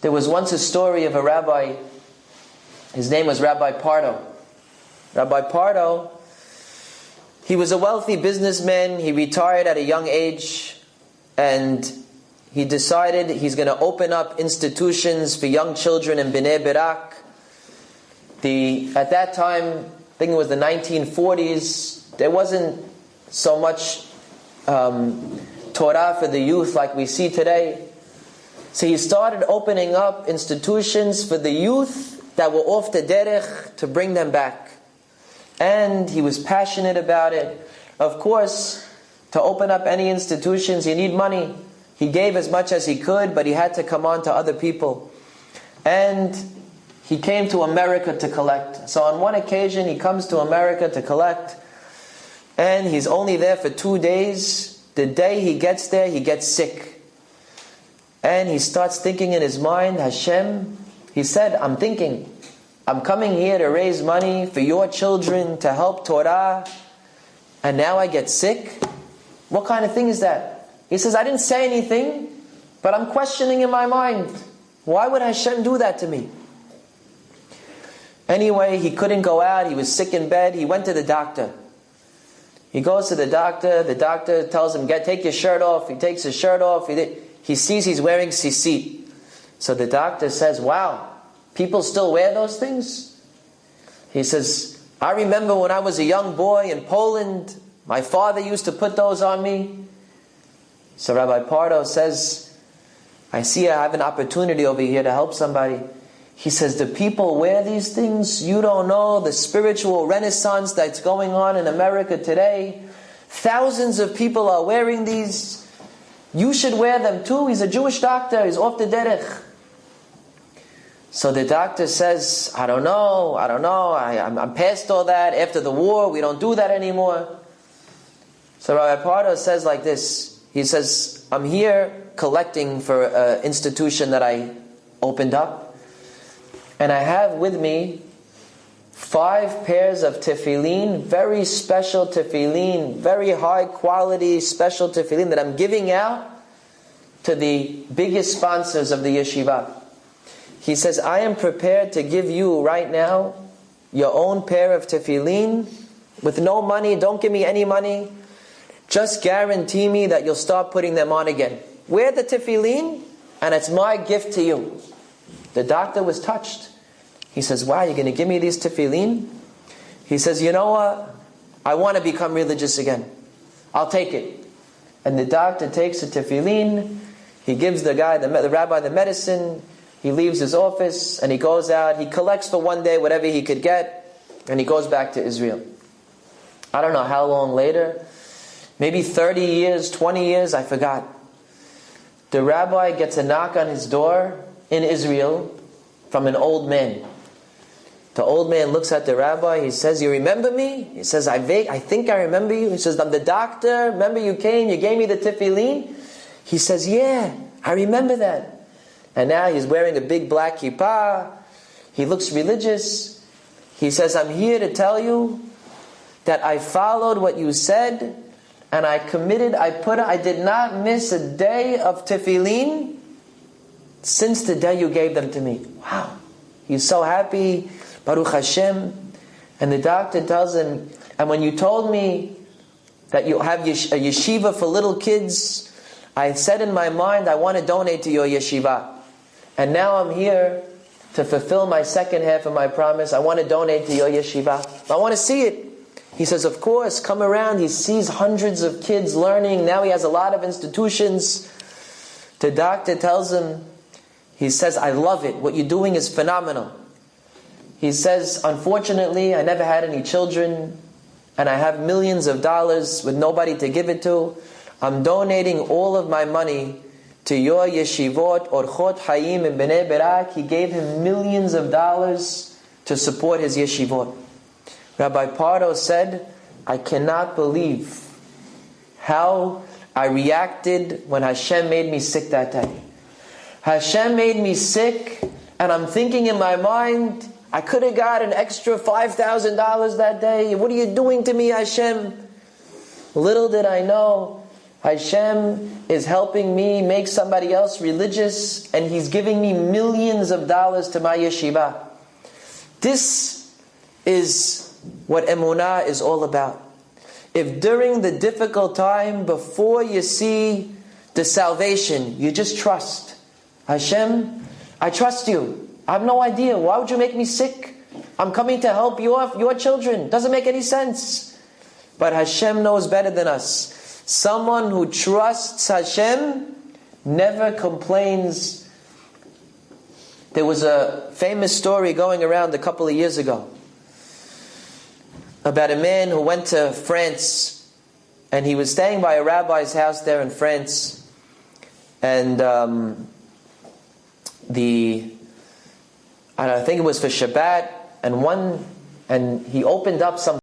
There was once a story of a rabbi. His name was Rabbi Pardo. Rabbi Pardo, he was a wealthy businessman. He retired at a young age, and he decided he's going to open up institutions for young children in Bnei Brak. At that time, I think it was the 1940s, there wasn't so much Torah for the youth like we see today. So he started opening up institutions for the youth that were off the derech to bring them back. And he was passionate about it. Of course, to open up any institutions, you need money. He gave as much as he could, but he had to come on to other people. And he came to America to collect. So on one occasion, he comes to America to collect, and he's only there for 2 days. The day he gets there, he gets sick. And he starts thinking in his mind, Hashem, he said, I'm coming here to raise money for your children, to help Torah, and now I get sick? What kind of thing is that? He says, I didn't say anything, but I'm questioning in my mind. Why would Hashem do that to me? Anyway, he couldn't go out. He was sick in bed. He went to the doctor. He goes to the doctor. The doctor tells him, take your shirt off. He takes his shirt off. He sees he's wearing tzitzit. So the doctor says, wow, people still wear those things? He says, I remember when I was a young boy in Poland, my father used to put those on me. So Rabbi Pardo says, I see I have an opportunity over here to help somebody. He says, the people wear these things. You don't know the spiritual renaissance that's going on in America today. Thousands of people are wearing these. You should wear them too. He's a Jewish doctor. He's off the derech. So the doctor says, I don't know. I'm past all that. After the war, we don't do that anymore. So Rabbi Pardo says like this. He says, I'm here collecting for an institution that I opened up. And I have with me 5 pairs of tefillin, very special tefillin, very high quality special tefillin that I'm giving out to the biggest sponsors of the yeshiva. He says, I am prepared to give you right now your own pair of tefillin with no money. Don't give me any money. Just guarantee me that you'll start putting them on again. Wear the tefillin, and it's my gift to you. The doctor was touched. He says, wow, you're going to give me these tefillin? He says, you know what? I want to become religious again. I'll take it. And the doctor takes the tefillin. He gives the rabbi the medicine. He leaves his office and he goes out. He collects for one day whatever he could get. And he goes back to Israel. I don't know how long later. Maybe 30 years, 20 years, I forgot. The rabbi gets a knock on his door in Israel from an old man. The old man looks at the rabbi. He says, you remember me? He says, I think I remember you. He says, I'm the doctor. Remember you came, you gave me the tefillin? He says, yeah, I remember that. And now he's wearing a big black kippah. He looks religious. He says, I'm here to tell you that I followed what you said, and I committed, I did not miss a day of tefillin since the day you gave them to me. Wow. He's so happy. Baruch Hashem. And the doctor tells him, and when you told me that you have a yeshiva for little kids, I said in my mind, I want to donate to your yeshiva. And now I'm here to fulfill my second half of my promise. I want to donate to your yeshiva. I want to see it. He says, of course, come around. He sees hundreds of kids learning. Now he has a lot of institutions. The doctor tells him, he says, I love it. What you're doing is phenomenal. He says, unfortunately, I never had any children, and I have millions of dollars with nobody to give it to. I'm donating all of my money to your yeshivot, Orchot Hayim in Bnei Brak. He gave him millions of dollars to support his yeshivot. Rabbi Pardo said, I cannot believe how I reacted when Hashem made me sick that day. Hashem made me sick, and I'm thinking in my mind, I could have got an extra $5,000 that day. What are you doing to me, Hashem? Little did I know Hashem is helping me make somebody else religious, and He's giving me millions of dollars to my yeshiva. This is what Emunah is all about. If during the difficult time, before you see the salvation, you just trust. Hashem, I trust you. I have no idea. Why would you make me sick? I'm coming to help your children. Doesn't make any sense. But Hashem knows better than us. Someone who trusts Hashem never complains. There was a famous story going around a couple of years ago about a man who went to France, and he was staying by a rabbi's house there in France, and I think it was for Shabbat, and he opened up some